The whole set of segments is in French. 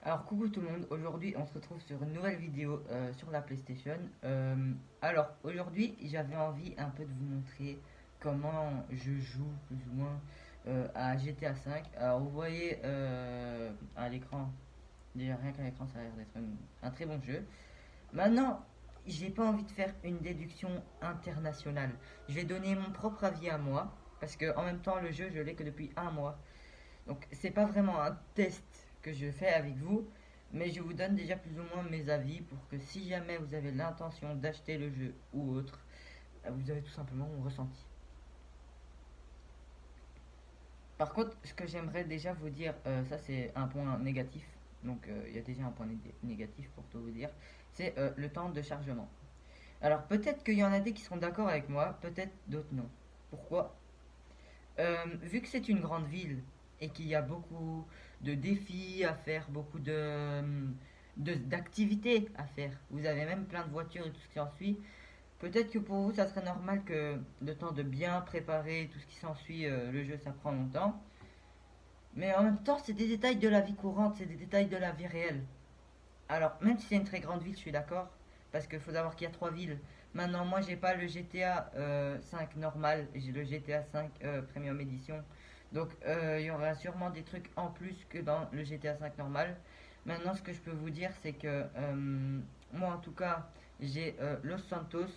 Alors coucou tout le monde, aujourd'hui on se retrouve sur une nouvelle vidéo sur la PlayStation. Alors aujourd'hui j'avais envie un peu de vous montrer comment je joue plus ou moins à GTA 5. Alors vous voyez à l'écran, déjà rien qu'à l'écran ça a l'air d'être un très bon jeu. Maintenant j'ai pas envie de faire une déduction internationale. Je vais donner mon propre avis à moi parce que en même temps le jeu je l'ai que depuis un mois. Donc c'est pas vraiment un test que je fais avec vous, mais je vous donne déjà plus ou moins mes avis pour que si jamais vous avez l'intention d'acheter le jeu ou autre, vous avez tout simplement mon ressenti. Par contre, ce que j'aimerais déjà vous dire, ça c'est un point négatif, donc il y a déjà un point négatif pour tout vous dire, c'est le temps de chargement. Alors peut-être qu'il y en a des qui seront d'accord avec moi, peut-être d'autres non. Pourquoi? Vu que c'est une grande ville et qu'il y a beaucoup de défis à faire, beaucoup d'activités à faire, vous avez même plein de voitures et tout ce qui s'ensuit, peut-être que pour vous ça serait normal que le temps de bien préparer tout ce qui s'ensuit, le jeu ça prend longtemps. Mais en même temps, c'est des détails de la vie courante, c'est des détails de la vie réelle. Alors, même si c'est une très grande ville, je suis d'accord, parce qu'il faut savoir qu'il y a trois villes. Maintenant, moi, j'ai pas le GTA 5 normal, j'ai le GTA 5 Premium Edition. Donc, il y aura sûrement des trucs en plus que dans le GTA 5 normal. Maintenant, ce que je peux vous dire, c'est que moi, en tout cas, j'ai Los Santos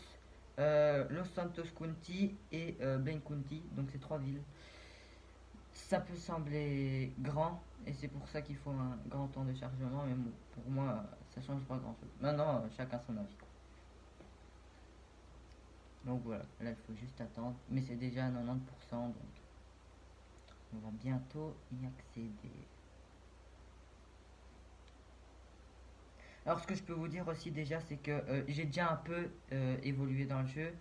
County et Blaine County, donc c'est trois villes. Ça peut sembler grand, et c'est pour ça qu'il faut un grand temps de chargement, mais bon, pour moi, ça change pas grand chose. Maintenant, chacun son avis. Donc voilà, là il faut juste attendre, mais c'est déjà à 90%, donc on va bientôt y accéder. Alors ce que je peux vous dire aussi déjà, c'est que j'ai déjà un peu évolué dans le jeu.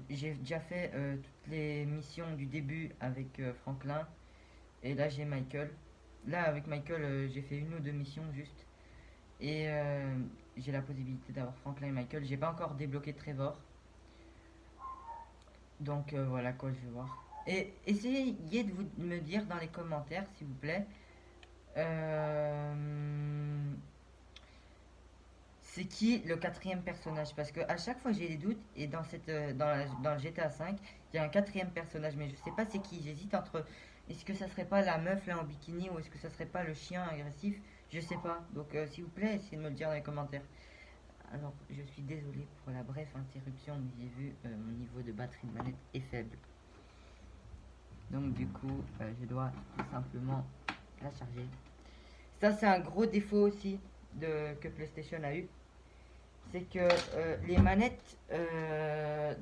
J'ai déjà fait toutes les missions du début avec Franklin, et là j'ai Michael. Là avec Michael, j'ai fait une ou deux missions juste. Et j'ai la possibilité d'avoir Franklin et Michael. J'ai pas encore débloqué Trevor. Donc voilà quoi, je vais voir. Et essayez de vous de me dire dans les commentaires, s'il vous plaît, euh, c'est qui le quatrième personnage. Parce que à chaque fois j'ai des doutes. Et dans, dans le GTA 5, il y a un quatrième personnage. Mais je sais pas c'est qui. J'hésite entre. Est-ce que ça serait pas la meuf là en bikini ou est-ce que ça serait pas le chien agressif? Je sais pas. Donc s'il vous plaît, essayez de me le dire dans les commentaires. Alors, je suis désolé pour la brève interruption, mais j'ai vu mon niveau de batterie de manette est faible. Donc, du coup, je dois tout simplement la charger. Ça, c'est un gros défaut aussi que PlayStation a eu. C'est que les manettes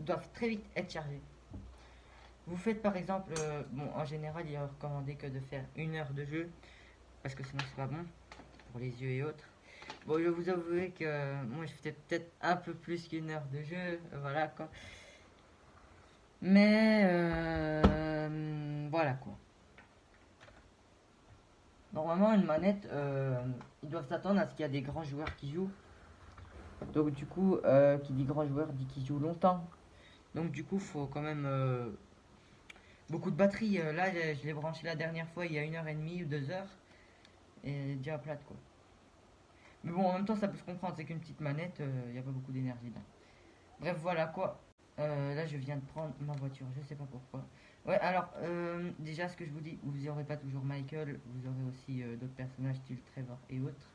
doivent très vite être chargées. Vous faites par exemple, bon, en général, il est recommandé que de faire 1 heure de jeu, parce que sinon, c'est pas bon pour les yeux et autres. Bon, je vais vous avouer que moi, je fais peut-être un peu plus qu'1 heure de jeu, voilà quoi. Mais voilà quoi. Normalement, une manette, ils doivent s'attendre à ce qu'il y a des grands joueurs qui jouent. Donc du coup, qui dit grand joueur dit qu'ils jouent longtemps. Donc du coup, faut quand même beaucoup de batterie. Là, je l'ai branché la dernière fois il y a 1 heure et demie ou 2 heures. Et elle est déjà plate quoi. Mais bon, en même temps, ça peut se comprendre. C'est qu'une petite manette, il n'y a pas beaucoup d'énergie dedans. Bref, voilà quoi. Là, je viens de prendre ma voiture, je sais pas pourquoi. Ouais, alors, déjà, ce que je vous dis, vous n'aurez pas toujours Michael, vous aurez aussi d'autres personnages, style Trevor et autres.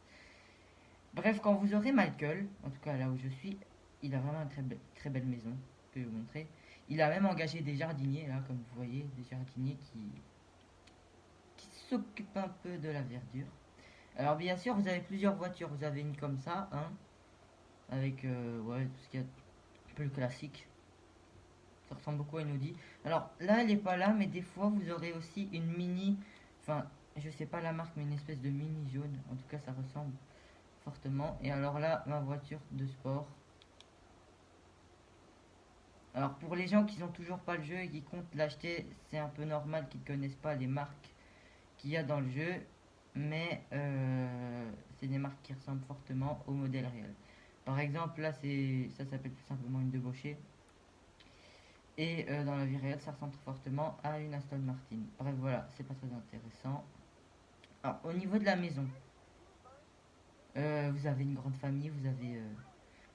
Bref, quand vous aurez Michael, en tout cas là où je suis, il a vraiment une très belle maison, je peux vous montrer. Il a même engagé des jardiniers, là, comme vous voyez, des jardiniers qui s'occupent un peu de la verdure. Alors, bien sûr, vous avez plusieurs voitures. Vous avez une comme ça, hein, avec ouais, tout ce qu'il y a de plus classique. Ça ressemble beaucoup à une Audi. Alors là, elle n'est pas là, mais des fois, vous aurez aussi une mini. Enfin, je sais pas la marque, mais une espèce de mini jaune. En tout cas, ça ressemble fortement. Et alors là, ma voiture de sport. Alors pour les gens qui n'ont toujours pas le jeu et qui comptent l'acheter, c'est un peu normal qu'ils ne connaissent pas les marques qu'il y a dans le jeu. Mais c'est des marques qui ressemblent fortement au modèle réel. Par exemple, là, ça s'appelle tout simplement une débauchée. Et dans la vie réelle, ça ressemble fortement à une Aston Martin. Bref, voilà, c'est pas très intéressant. Alors, au niveau de la maison, vous avez une grande famille, vous avez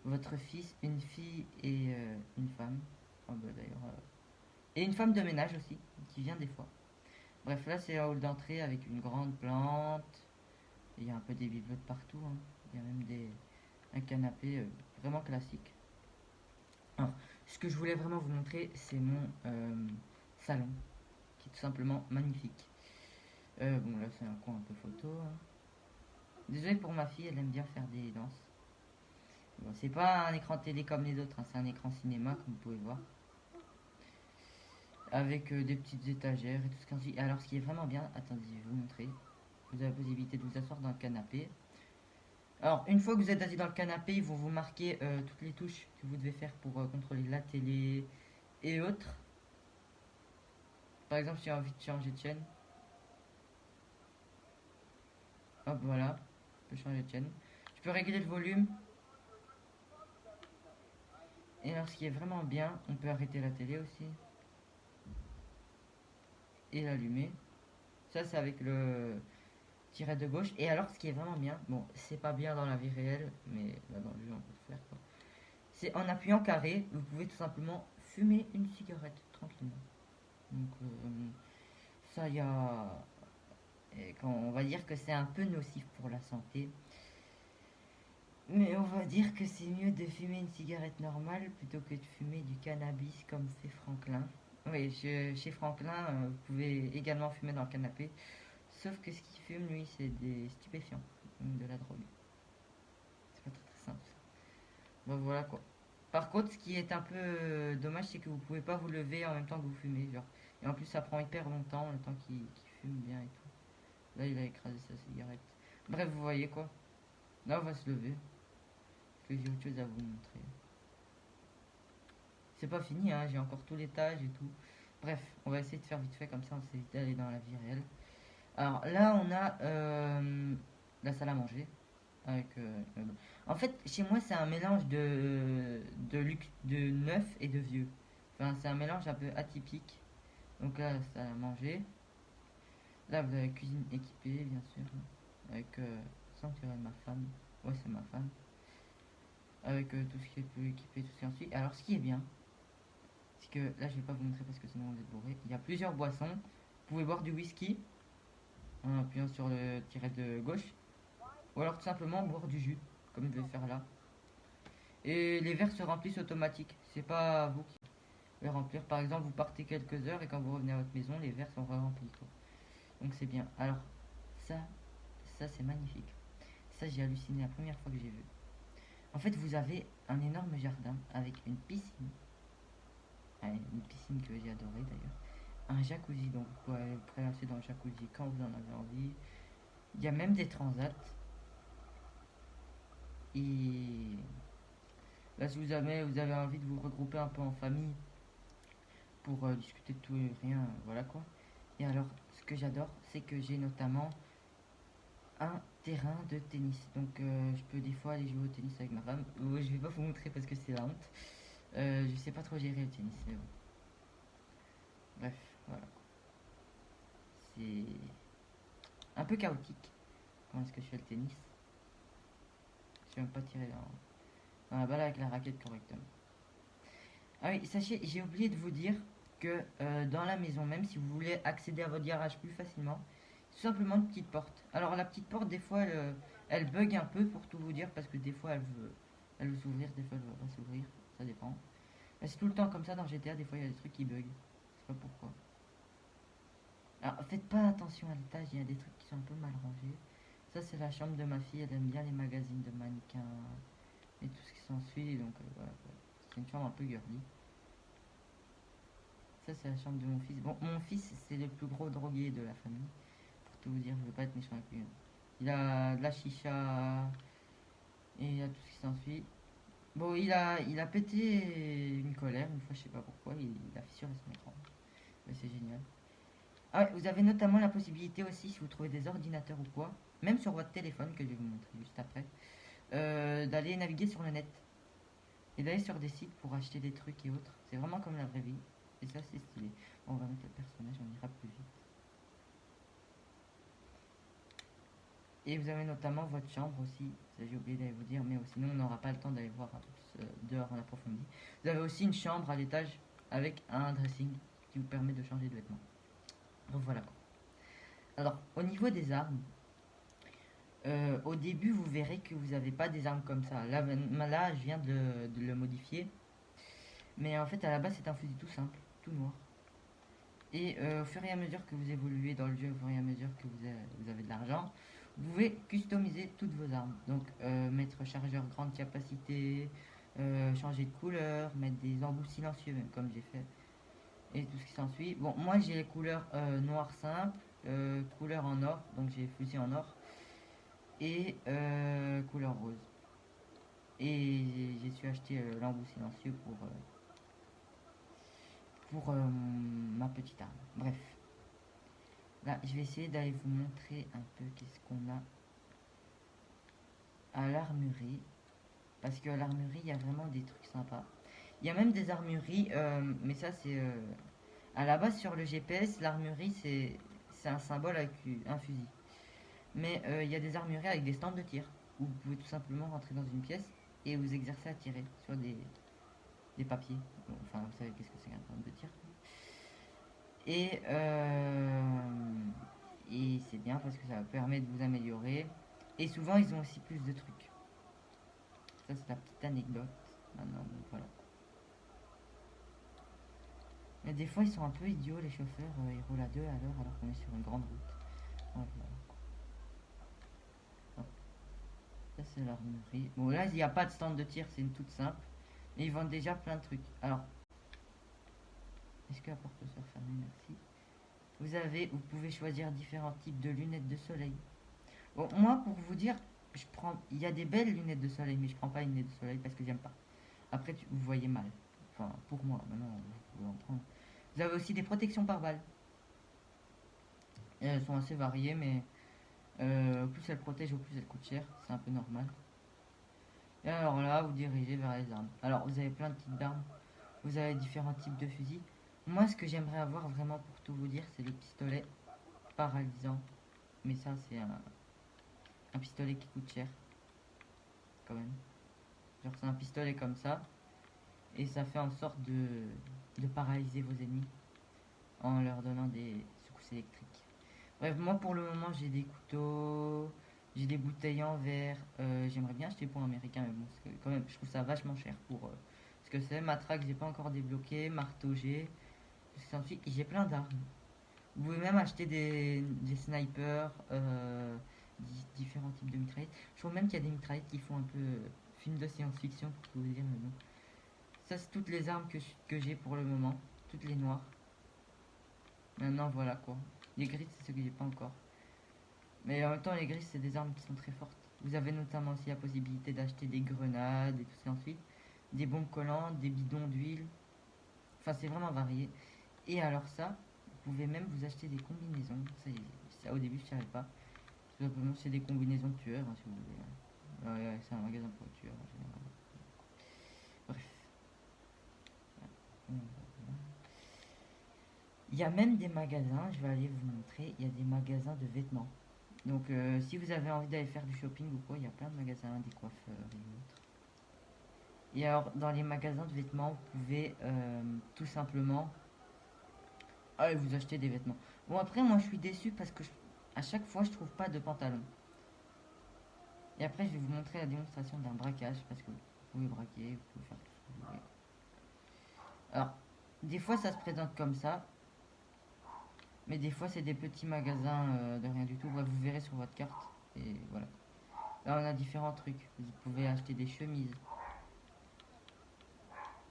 votre fils, une fille et une femme. Ah bah, d'ailleurs, et une femme de ménage aussi, qui vient des fois. Bref, là c'est un hall d'entrée avec une grande plante. Il y a un peu des bibelots de partout, hein. Il y a même un canapé vraiment classique. Alors, ce que je voulais vraiment vous montrer, c'est mon salon, qui est tout simplement magnifique. Bon, là c'est un coin un peu photo, hein. Désolé pour ma fille, elle aime bien faire des danses. Bon, c'est pas un écran télé comme les autres, hein, c'est un écran cinéma, comme vous pouvez voir. Avec des petites étagères et tout ce qu'on dit. Alors, ce qui est vraiment bien, attendez, je vais vous montrer. Vous avez la possibilité de vous asseoir dans le canapé. Alors, une fois que vous êtes assis dans le canapé, ils vont vous marquer toutes les touches que vous devez faire pour contrôler la télé et autres. Par exemple, si j'ai envie de changer de chaîne, hop, voilà, je peux changer de chaîne. Je peux régler le volume. Et alors, ce qui est vraiment bien, on peut arrêter la télé aussi et l'allumer. Ça, c'est avec le tiret de gauche. Et alors, ce qui est vraiment bien, bon, c'est pas bien dans la vie réelle, mais là dans le jeu, on peut le faire quoi. C'est en appuyant carré, vous pouvez tout simplement fumer une cigarette tranquillement. Donc, ça, il y a. Et quand on va dire que c'est un peu nocif pour la santé. Mais on va dire que c'est mieux de fumer une cigarette normale plutôt que de fumer du cannabis comme fait Franklin. Oui, chez Franklin, vous pouvez également fumer dans le canapé. Sauf que ce qu'il fume, lui, c'est des stupéfiants, donc de la drogue. C'est pas très très simple ça. Bon, voilà quoi. Par contre, ce qui est un peu dommage, c'est que vous pouvez pas vous lever en même temps que vous fumez. Genre. Et en plus, ça prend hyper longtemps, le temps qu'il fume bien et tout. Là, il a écrasé sa cigarette. Bref, vous voyez quoi. Là, on va se lever. Parce que j'ai autre chose à vous montrer. C'est pas fini, hein, j'ai encore tout l'étage et tout. Bref, on va essayer de faire vite fait, comme ça on s'évite d'aller dans la vie réelle. Alors là, on a la salle à manger. Avec, en fait, chez moi, c'est un mélange de neuf et de vieux. Enfin, c'est un mélange un peu atypique. Donc là, la salle à manger. Là, vous avez la cuisine équipée, bien sûr. Avec sanctuaire de ma femme. Ouais, c'est ma femme. Avec tout ce qui est peu équipé, tout ce qui en suit. Alors, ce qui est bien, c'est que là, je vais pas vous montrer parce que sinon vous êtes bourré. Il y a plusieurs boissons. Vous pouvez boire du whisky en appuyant sur le tiret de gauche. Ou alors tout simplement boire du jus, comme je vais faire là. Et les verres se remplissent automatiques. C'est pas vous qui les remplir. Par exemple, vous partez quelques heures et quand vous revenez à votre maison, les verres sont remplis. Donc c'est bien. Alors, ça, ça c'est magnifique. Ça, j'ai halluciné la première fois que j'ai vu. En fait, vous avez un énorme jardin avec une piscine. Ouais, une piscine que j'ai adorée d'ailleurs. Un jacuzzi, donc vous pouvez aller vous prélasser dans le jacuzzi quand vous en avez envie. Il y a même des transats. Et là, si vous avez envie de vous regrouper un peu en famille pour discuter de tout et rien, voilà quoi. Et alors, ce que j'adore, c'est que j'ai notamment un terrain de tennis. Donc, je peux des fois aller jouer au tennis avec ma femme. Je vais pas vous montrer parce que c'est la honte. Je sais pas trop gérer le tennis, mais bon. Bref, voilà. C'est un peu chaotique. Comment est-ce que je fais le tennis? Je sais même pas tirer dans la balle avec la raquette correctement. Ah oui, sachez, j'ai oublié de vous dire que dans la maison, même si vous voulez accéder à votre garage plus facilement, c'est tout simplement une petite porte. Alors la petite porte, des fois, elle bug un peu pour tout vous dire, parce que des fois, elle veut s'ouvrir, des fois, elle veut pas s'ouvrir, ça dépend. Mais c'est tout le temps comme ça dans GTA, des fois, il y a des trucs qui bug. Je sais pas pourquoi. Alors faites pas attention à l'étage, il y a des trucs qui sont un peu mal rangés. Ça, c'est la chambre de ma fille, elle aime bien les magazines de mannequins et tout ce qui s'ensuit, donc voilà. C'est une chambre un peu girly. Ça, c'est la chambre de mon fils. Bon, mon fils, c'est le plus gros drogué de la famille. Pour tout vous dire, je veux pas être méchant avec lui. Il a de la chicha et il a tout ce qui s'ensuit. Bon, il a pété une colère une fois, je sais pas pourquoi. Il a fissuré son écran. Mais c'est génial. Ah ouais, vous avez notamment la possibilité aussi, si vous trouvez des ordinateurs ou quoi, même sur votre téléphone, que je vais vous montrer juste après, d'aller naviguer sur le net. Et d'aller sur des sites pour acheter des trucs et autres. C'est vraiment comme la vraie vie. Et ça, c'est stylé. Bon, on va mettre le personnage, on ira plus vite. Et vous avez notamment votre chambre aussi, ça j'ai oublié d'aller vous dire, mais sinon on n'aura pas le temps d'aller voir dehors en approfondi. Vous avez aussi une chambre à l'étage avec un dressing qui vous permet de changer de vêtements. Donc voilà quoi. Alors au niveau des armes, au début vous verrez que vous n'avez pas des armes comme ça. Là je viens de le modifier. Mais en fait à la base c'est un fusil tout simple, tout noir. Et au fur et à mesure que vous évoluez dans le jeu, au fur et à mesure que vous avez de l'argent, vous pouvez customiser toutes vos armes. Donc mettre chargeur grande capacité, changer de couleur, mettre des embouts silencieux, même comme j'ai fait, et tout ce qui s'ensuit. Bon, moi j'ai les couleurs noir simple, couleur en or, donc j'ai fusil en or, et couleur rose. Et j'ai su acheter l'embout silencieux pour ma petite arme. Bref. Là, je vais essayer d'aller vous montrer un peu qu'est-ce qu'on a à l'armurerie. Parce qu'à l'armurerie, il y a vraiment des trucs sympas. Il y a même des armureries, mais ça c'est... à la base sur le GPS, l'armurerie c'est un symbole avec un fusil. Mais il y a des armureries avec des stands de tir. Où vous pouvez tout simplement rentrer dans une pièce et vous exercer à tirer sur des papiers. Bon, enfin, vous savez qu'est-ce que c'est qu'un stand de tir. Et, et c'est bien parce que ça va permettre de vous améliorer. Et souvent, ils ont aussi plus de trucs. Ça, c'est la petite anecdote. Maintenant, donc voilà. Mais des fois, ils sont un peu idiots, les chauffeurs. Ils roulent à 2 à l'heure alors qu'on est sur une grande route. Voilà. Hop. Ça, c'est l'armurerie. Bon, là, il n'y a pas de stand de tir, c'est une toute simple. Mais ils vendent déjà plein de trucs. Alors, est-ce que la porte sera fermée? Merci. Vous pouvez choisir différents types de lunettes de soleil. Bon, moi, pour vous dire, il y a des belles lunettes de soleil, mais je prends pas une lunette de soleil parce que j'aime pas. Après, vous voyez mal. Enfin, pour moi, maintenant, vous pouvez en prendre. Vous avez aussi des protections par balle. Et elles sont assez variées, mais plus elles protègent, au plus elles coûtent cher. C'est un peu normal. Et alors là, vous dirigez vers les armes. Alors, vous avez plein de types d'armes. Vous avez différents types de fusils. Moi, ce que j'aimerais avoir vraiment pour tout vous dire, c'est le pistolet paralysant. Mais ça, c'est un pistolet qui coûte cher, quand même. Genre, c'est un pistolet comme ça. Et ça fait en sorte de paralyser vos ennemis en leur donnant des secousses électriques. Bref, moi pour le moment j'ai des couteaux, j'ai des bouteilles en verre. J'aimerais bien acheter pour américain, mais bon, parce que quand même, je trouve ça vachement cher pour ce que c'est. Matraque, j'ai pas encore débloqué. Marteau, j'ai plein d'armes. Vous pouvez même acheter des snipers, différents types de mitraillettes. Je trouve même qu'il y a des mitraillettes qui font un peu film de science-fiction pour tout vous dire, mais bon. Ça, c'est toutes les armes que j'ai pour le moment. Toutes les noires. Maintenant, voilà quoi. Les grises, c'est ce que j'ai pas encore. Mais en même temps, les grises, c'est des armes qui sont très fortes. Vous avez notamment aussi la possibilité d'acheter des grenades et tout ça ensuite. Des bombes collantes, des bidons d'huile. Enfin, c'est vraiment varié. Et alors ça, vous pouvez même vous acheter des combinaisons. Ça au début, je ne savais pas. Tout simplement, c'est des combinaisons de tueurs, hein, si vous voulez. Ouais, c'est un magasin pour tueurs en général. Bref. Il y a même des magasins, je vais aller vous montrer, il y a des magasins de vêtements. Donc si vous avez envie d'aller faire du shopping ou quoi, il y a plein de magasins, des coiffeurs et autres. Et alors dans les magasins de vêtements, vous pouvez tout simplement aller vous acheter des vêtements. Bon après moi je suis déçu parce que à chaque fois je trouve pas de pantalon. Et après je vais vous montrer la démonstration d'un braquage parce que vous pouvez braquer, vous pouvez faire tout ce que vous voulez. Alors des fois ça se présente comme ça, mais des fois c'est des petits magasins de rien du tout. Bref, vous verrez sur votre carte. Et voilà. Là on a différents trucs. Vous pouvez acheter des chemises.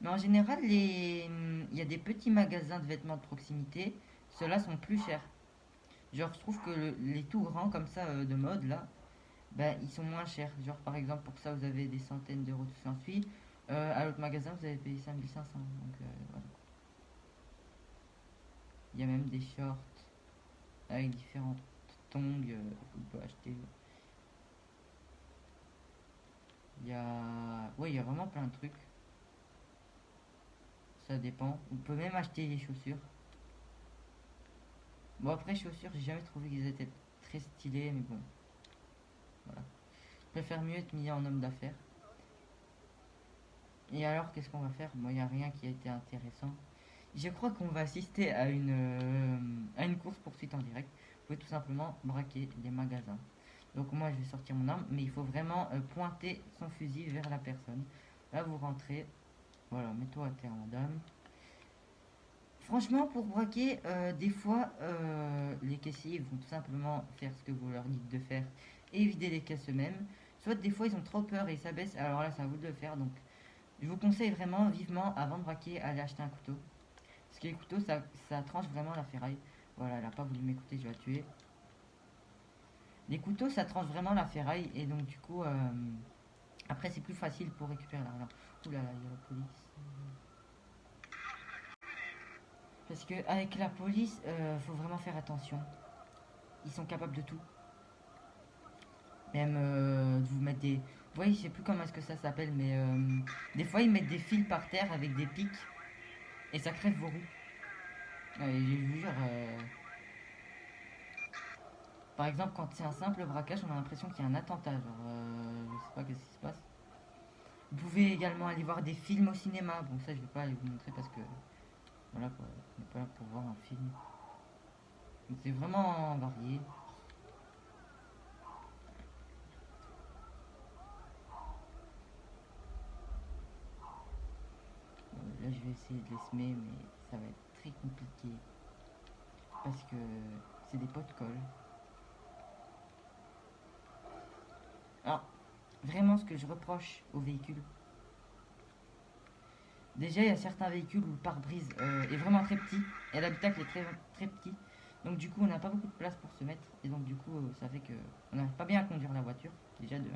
Mais en général, il y a des petits magasins de vêtements de proximité. Ceux-là sont plus chers. Genre, je trouve que les tout grands comme ça de mode là, ben ils sont moins chers. Genre, par exemple, pour ça vous avez des centaines d'euros, tout s'ensuit. À l'autre magasin, vous avez payé 5500. Donc voilà. Il y a même des shorts avec différentes tongs qu'on peut acheter. Ouais, il y a vraiment plein de trucs. Ça dépend. Vous pouvez même acheter des chaussures. Bon, après, chaussures, j'ai jamais trouvé qu'ils étaient très stylés, mais bon. Voilà. Je préfère mieux être mis en homme d'affaires. Et alors, qu'est-ce qu'on va faire? Bon, il n'y a rien qui a été intéressant. Je crois qu'on va assister à une course-poursuite en direct. Vous pouvez tout simplement braquer des magasins. Donc moi, je vais sortir mon arme, mais il faut vraiment pointer son fusil vers la personne. Là, vous rentrez. Voilà, mets-toi à terre, madame. Franchement, pour braquer, des fois, les caissiers vont tout simplement faire ce que vous leur dites de faire et vider les caisses eux-mêmes. Soit des fois, ils ont trop peur et ils s'abaissent. Alors là, c'est à vous de le faire. Donc, je vous conseille vraiment vivement, avant de braquer, aller acheter un couteau. Parce que les couteaux, ça tranche vraiment la ferraille. Voilà, elle a pas voulu m'écouter, je vais la tuer. Les couteaux, ça tranche vraiment la ferraille. Et donc, du coup, après, c'est plus facile pour récupérer l'argent. Ouh là là, il y a la police. Parce que avec la police, faut vraiment faire attention. Ils sont capables de tout. Même de vous mettre des... Vous voyez, je sais plus comment est-ce que ça s'appelle, mais des fois, ils mettent des fils par terre avec des pics. Et ça crève vos roues. Ouais, je vous jure... Par exemple, quand c'est un simple braquage, on a l'impression qu'il y a un attentat. Genre, je sais pas qu'est-ce qui se passe. Vous pouvez également aller voir des films au cinéma. Bon, ça, je vais pas aller vous montrer parce que voilà quoi, on n'est pas là pour voir un film. Donc, c'est vraiment varié. Là, je vais essayer de les semer, mais ça va être très compliqué parce que c'est des pots de colle. Alors, vraiment, ce que je reproche aux véhicules, déjà, il y a certains véhicules où le pare-brise est vraiment très petit et l'habitacle est très, très petit. Donc, du coup, on n'a pas beaucoup de place pour se mettre. Et donc, du coup, ça fait que on n'arrive pas bien à conduire la voiture, déjà de 1.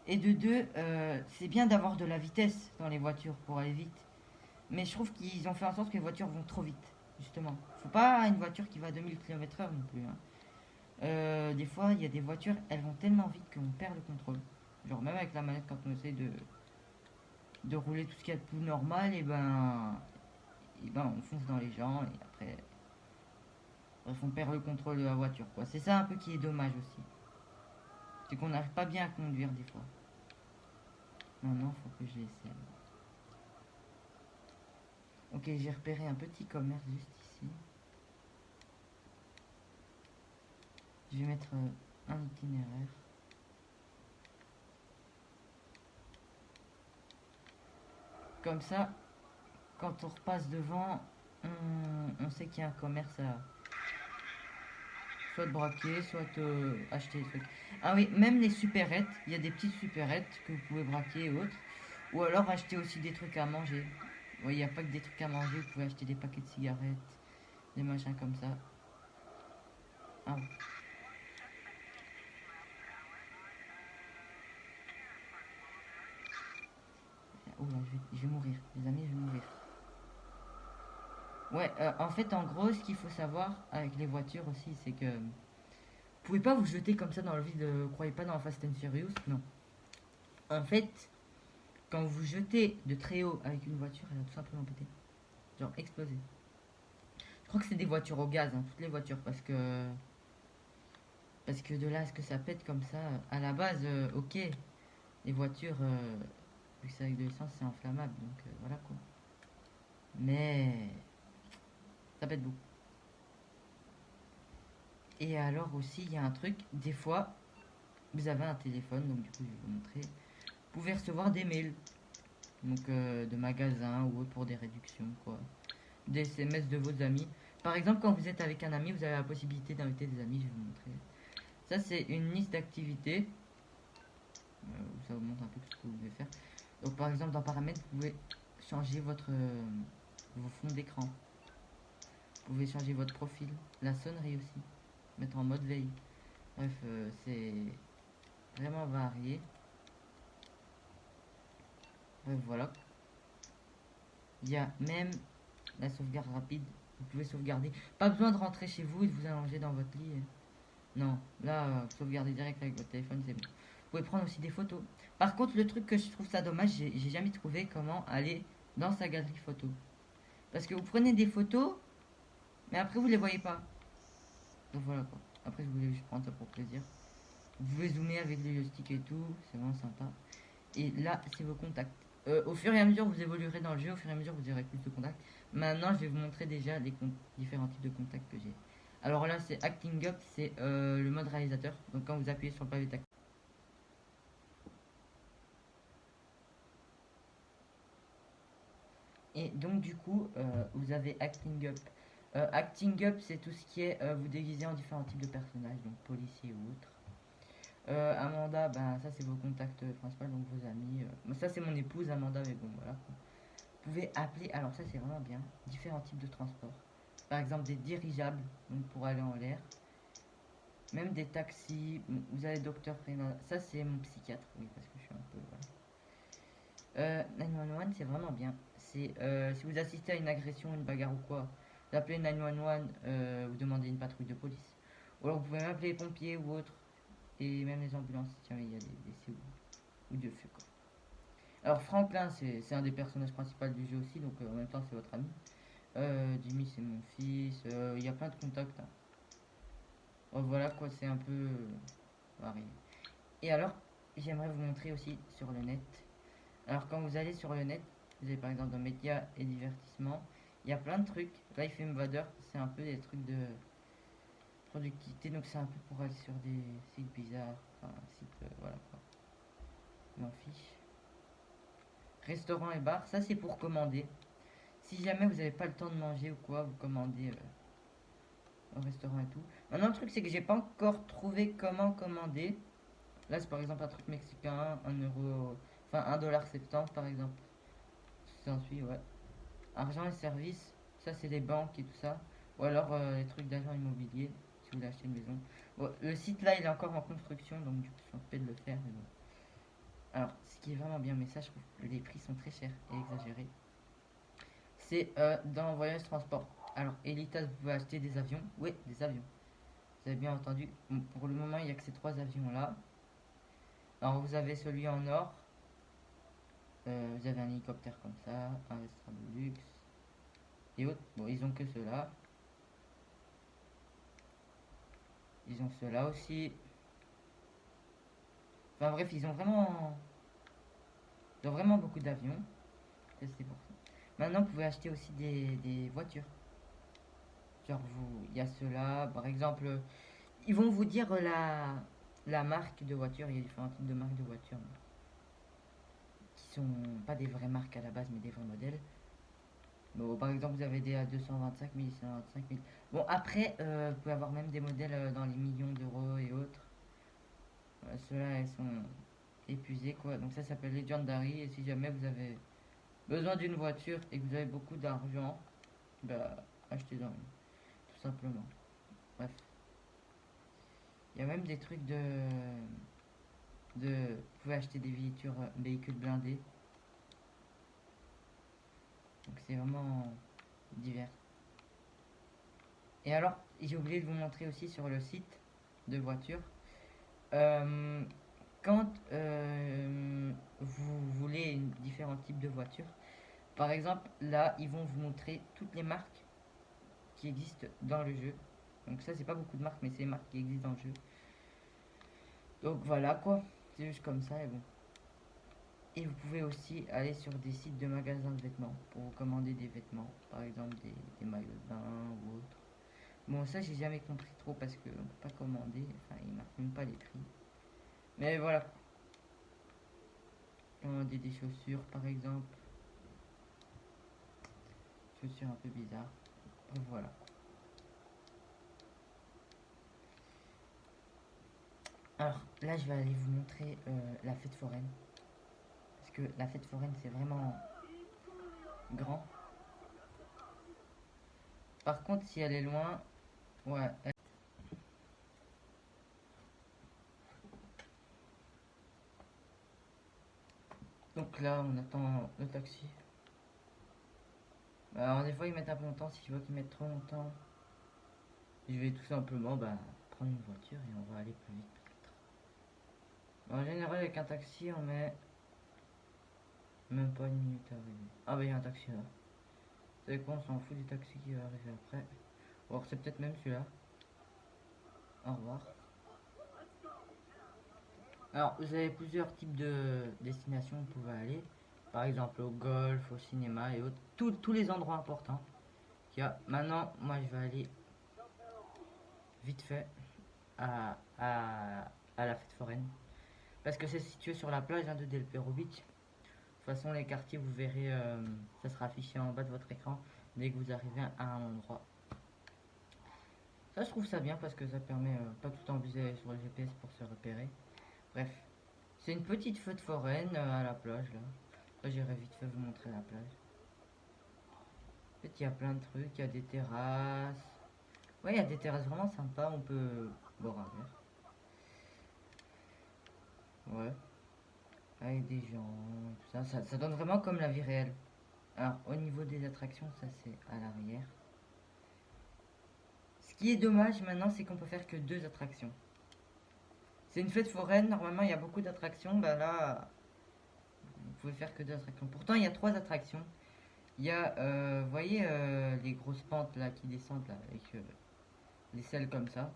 Et de 2, c'est bien d'avoir de la vitesse dans les voitures pour aller vite. Mais je trouve qu'ils ont fait en sorte que les voitures vont trop vite, justement. Faut pas une voiture qui va à 2000 km/h non plus, hein. Des fois, il y a des voitures, elles vont tellement vite qu'on perd le contrôle. Genre, même avec la manette, quand on essaie de rouler tout ce qu'il y a de plus normal, et ben on fonce dans les gens et après bref, on perd le contrôle de la voiture quoi. C'est ça un peu qui est dommage aussi. C'est qu'on n'arrive pas bien à conduire des fois. Maintenant faut que je l'essaie. Ok, j'ai repéré un petit commerce juste ici. Je vais mettre un itinéraire. Comme ça, quand on repasse devant, on sait qu'il y a un commerce à soit de braquer, soit acheter des trucs. Ah oui, même les supérettes, il y a des petites supérettes que vous pouvez braquer et autres. Ou alors acheter aussi des trucs à manger. Oui, il n'y a pas que des trucs à manger, vous pouvez acheter des paquets de cigarettes, des machins comme ça. Ah, oh là, je vais mourir, les amis, je vais mourir. Ouais, en fait, en gros, ce qu'il faut savoir avec les voitures aussi, c'est que vous pouvez pas vous jeter comme ça dans le vide. Croyez pas dans la Fast and Furious, non. En fait, quand vous jetez de très haut avec une voiture, elle va tout simplement péter. Genre exploser. Je crois que c'est des voitures au gaz, hein, toutes les voitures, parce que de là à ce que ça pète comme ça, à la base, ok, les voitures, vu que c'est avec de l'essence, c'est inflammable, donc voilà quoi. Mais ça pète beaucoup. Et alors aussi, il y a un truc, des fois, vous avez un téléphone, donc du coup, je vais vous montrer. Vous pouvez recevoir des mails, donc de magasins ou autre pour des réductions, quoi. Des SMS de vos amis. Par exemple, quand vous êtes avec un ami, vous avez la possibilité d'inviter des amis, je vais vous montrer. Ça, c'est une liste d'activités. Ça vous montre un peu ce que vous pouvez faire. Donc, par exemple, dans paramètres, vous pouvez changer vos fonds d'écran. Vous pouvez changer votre profil, la sonnerie aussi, mettre en mode veille. Bref, c'est vraiment varié. Bref, voilà. Il y a même la sauvegarde rapide. Vous pouvez sauvegarder. Pas besoin de rentrer chez vous et de vous allonger dans votre lit. Non, là, sauvegardez direct avec votre téléphone, c'est bon. Vous pouvez prendre aussi des photos. Par contre, le truc que je trouve ça dommage, j'ai jamais trouvé comment aller dans sa galerie photo. Parce que vous prenez des photos, mais après vous les voyez pas. Donc voilà quoi. Après, je voulais juste prendre ça pour plaisir. Vous pouvez zoomer avec les joysticks et tout, c'est vraiment sympa. Et là, c'est vos contacts. Au fur et à mesure, vous évoluerez dans le jeu, au fur et à mesure, vous aurez plus de contacts. Maintenant, je vais vous montrer déjà les différents types de contacts que j'ai. Alors là, c'est Acting Up, c'est le mode réalisateur. Donc quand vous appuyez sur le pavé tactile. Et donc du coup, vous avez Acting Up. Acting Up, c'est tout ce qui est vous déguiser en différents types de personnages, donc policiers ou autres. Amanda, ben ça c'est vos contacts principaux, donc vos amis. Ça c'est mon épouse Amanda, mais bon voilà. Vous pouvez appeler, alors ça c'est vraiment bien, différents types de transports. Par exemple des dirigeables, donc pour aller en l'air. Même des taxis, vous avez docteur Prénat. Ça c'est mon psychiatre, oui, parce que je suis un peu. Voilà. 911 c'est vraiment bien. C'est si vous assistez à une agression, une bagarre ou quoi, vous appelez 911, vous demandez une patrouille de police. Ou alors vous pouvez même appeler les pompiers ou autre. Et même les ambulances si jamais il y a des décès ou de feu quoi. Alors Franklin c'est un des personnages principaux du jeu aussi, donc en même temps c'est votre ami. Jimmy c'est mon fils, il y a plein de contacts, hein. Oh, voilà quoi, c'est un peu varié. Et alors, j'aimerais vous montrer aussi sur le net. Alors quand vous allez sur le net, vous avez par exemple dans médias et divertissement, il y a plein de trucs. Life Invader, c'est un peu des trucs de productivité, donc c'est un peu pour aller sur des sites bizarres, enfin sites, voilà quoi. Je m'en fiche. Restaurant et bar, ça c'est pour commander. Si jamais vous n'avez pas le temps de manger ou quoi, vous commandez au restaurant et tout. Maintenant le truc c'est que j'ai pas encore trouvé comment commander. Là c'est par exemple un truc mexicain, 1 euro, enfin 1,70$ par exemple. Si en suit, ouais. Argent et services, ça c'est les banques et tout ça. Ou alors les trucs d'agent immobilier, si vous voulez acheter une maison. Bon, le site là il est encore en construction, donc du coup je suis occupé de le faire. Mais bon. Alors, ce qui est vraiment bien, mais ça je trouve que les prix sont très chers et exagérés. C'est dans Voyage Transport. Alors, Elitas, vous pouvez acheter des avions. Oui, des avions. Vous avez bien entendu. Bon, pour le moment, il n'y a que ces trois avions-là. Alors, vous avez celui en or. Vous avez un hélicoptère comme ça, un restaurant de luxe. Et autres. Bon, ils ont que ceux-là. Ils ont ceux-là aussi. Enfin bref, ils ont vraiment beaucoup d'avions. C'est pour ça. Maintenant, vous pouvez acheter aussi des voitures. Genre, il y a ceux-là. Par exemple, ils vont vous dire la marque de voiture. Il y a différents types de marques de voitures qui sont pas des vraies marques à la base, mais des vrais modèles. Bon, par exemple, vous avez des à 225 000, 125 000. Bon, après, vous pouvez avoir même des modèles dans les millions d'euros et autres. Ceux-là, elles sont épuisés, quoi. Donc ça s'appelle Legendary. Et si jamais vous avez besoin d'une voiture et que vous avez beaucoup d'argent, bah, achetez-en une, tout simplement. Bref. Il y a même des trucs vous pouvez acheter des véhicules blindés. Donc c'est vraiment divers. Et alors, j'ai oublié de vous montrer aussi sur le site de voitures. Euh, quand vous voulez différents types de voitures, par exemple, là, ils vont vous montrer toutes les marques qui existent dans le jeu. Donc ça, c'est pas beaucoup de marques, mais c'est les marques qui existent dans le jeu. Donc voilà quoi, c'est juste comme ça et bon. Et vous pouvez aussi aller sur des sites de magasins de vêtements pour vous commander des vêtements, par exemple des maillots de bain ou autre. Bon, ça j'ai jamais compris trop parce qu'on peut pas commander, enfin ils marquent même pas les prix. Mais voilà, commander des chaussures par exemple, chaussures un peu bizarres. Et voilà. Alors là je vais aller vous montrer la fête foraine. Parce que la fête foraine c'est vraiment grand. Par contre si elle est loin, ouais. Donc là on attend le taxi. Alors des fois ils mettent un peu longtemps, si je vois qu'ils mettent trop longtemps, je vais tout simplement prendre une voiture et on va aller plus vite peut-être. En général avec un taxi on met même pas 1 minute à arriver. Ah bah il y a un taxi là. Vous savez quoi, on s'en fout du taxi qui va arriver après. Ou alors c'est peut-être même celui-là. Au revoir. Alors, vous avez plusieurs types de destinations où vous pouvez aller. Par exemple, au golf, au cinéma et autres. Tous les endroits importants qu'il y a. Maintenant, moi, je vais aller vite fait à la fête foraine. Parce que c'est situé sur la plage, hein, de Del Perro Beach. De toute façon, les quartiers, vous verrez, ça sera affiché en bas de votre écran dès que vous arrivez à un endroit. Ça, je trouve ça bien parce que ça permet pas tout le temps viser sur le GPS pour se repérer. Bref, c'est une petite fête foraine à la plage là. Après, j'irai vite fait vous montrer la plage. En fait, il y a plein de trucs, il y a des terrasses. Ouais, il y a des terrasses vraiment sympas, on peut boire un verre. Ouais, avec des gens, tout ça. Ça donne vraiment comme la vie réelle. Alors, au niveau des attractions, ça c'est à l'arrière. Ce qui est dommage maintenant, c'est qu'on peut faire que deux attractions. C'est une fête foraine, normalement il y a beaucoup d'attractions, bah là, vous pouvez faire que deux attractions. Pourtant, il y a trois attractions. Il y a, vous voyez, les grosses pentes là qui descendent là, avec des selles comme ça,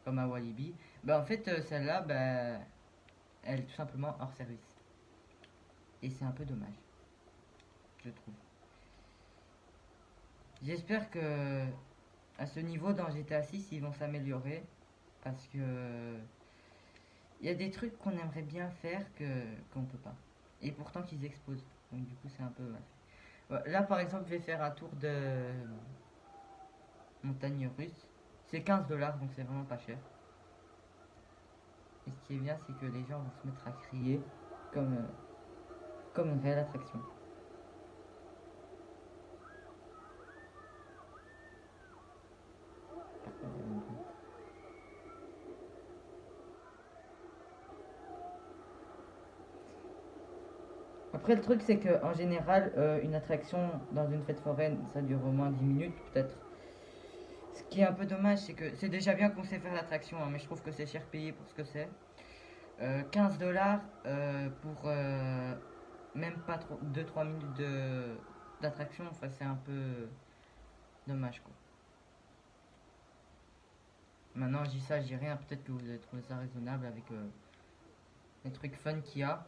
comme à Walibi. Bah en fait, celle-là, bah, elle est tout simplement hors service. Et c'est un peu dommage, je trouve. J'espère que à ce niveau dans GTA 6, ils vont s'améliorer. Parce que il y a des trucs qu'on aimerait bien faire que qu'on peut pas. Et pourtant qu'ils exposent. Donc du coup c'est un peu mal fait. Ouais, là par exemple je vais faire un tour de montagne russe. C'est 15 $ donc c'est vraiment pas cher. Et ce qui est bien c'est que les gens vont se mettre à crier comme, comme une réelle attraction. Par contre, il y a une route. Après le truc c'est que en général une attraction dans une fête foraine ça dure au moins 10 minutes peut-être. Ce qui est un peu dommage c'est que c'est déjà bien qu'on sait faire l'attraction hein, mais je trouve que c'est cher payé pour ce que c'est. 15 $ pour même pas 2-3 minutes d'attraction, enfin c'est un peu dommage quoi. Maintenant je dis ça, je dis rien, peut-être que vous allez trouver ça raisonnable avec les trucs fun qu'il y a.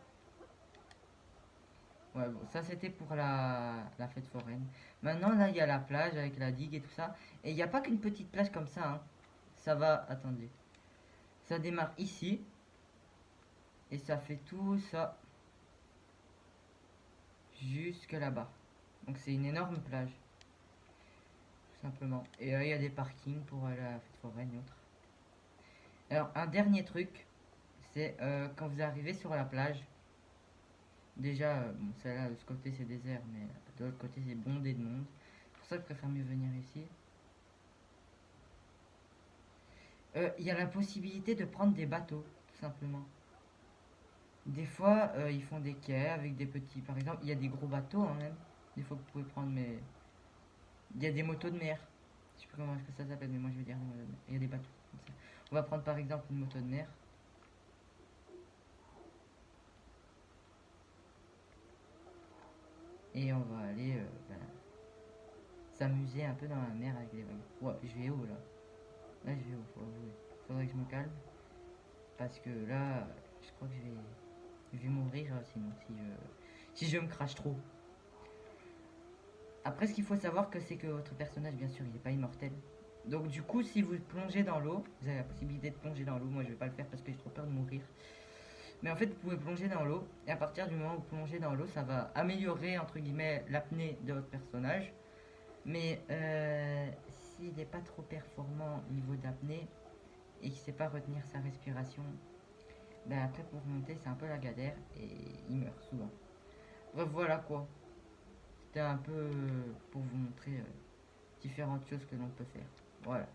Ouais bon, ça c'était pour la fête foraine. Maintenant là il y a la plage avec la digue et tout ça. Et il n'y a pas qu'une petite plage comme ça, hein. Ça va, attendez. Ça démarre ici. Et ça fait tout ça jusque là-bas. Donc c'est une énorme plage. Tout simplement. Et il y a des parkings pour la fête foraine et autres. Alors, un dernier truc, c'est quand vous arrivez sur la plage. Déjà, bon, celle-là, de ce côté c'est désert, mais de l'autre côté c'est bondé de monde. C'est pour ça que je préfère mieux venir ici. Il y a la possibilité de prendre des bateaux, tout simplement. Des fois, ils font des quais avec des petits. Par exemple, il y a des gros bateaux hein, même. Des fois, vous pouvez prendre, mais. Il y a des motos de mer. Je sais pas comment est-ce que ça s'appelle, mais moi je vais dire des motos de mer. Il y a des bateaux comme ça. On va prendre par exemple une moto de mer. Et on va aller s'amuser un peu dans la mer avec les vagues. Ouais, je vais haut là. Là, je vais haut, faut avouer. Faudrait que je me calme. Parce que là, je crois que je vais mourir sinon si je me crache trop. Après, ce qu'il faut savoir que c'est que votre personnage, bien sûr, il n'est pas immortel. Donc du coup, si vous plongez dans l'eau, vous avez la possibilité de plonger dans l'eau. Moi, je vais pas le faire parce que j'ai trop peur de mourir. Mais en fait, vous pouvez plonger dans l'eau. Et à partir du moment où vous plongez dans l'eau, ça va améliorer, entre guillemets, l'apnée de votre personnage. Mais s'il n'est pas trop performant au niveau d'apnée et qu'il ne sait pas retenir sa respiration, ben après pour remonter c'est un peu la galère et il meurt souvent. Bref voilà quoi. C'était un peu pour vous montrer différentes choses que l'on peut faire. Voilà.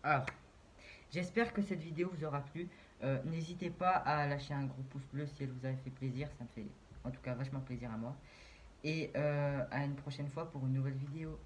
Alors, j'espère que cette vidéo vous aura plu. N'hésitez pas à lâcher un gros pouce bleu si elle vous a fait plaisir. Ça me fait en tout cas vachement plaisir à moi. Et à une prochaine fois pour une nouvelle vidéo.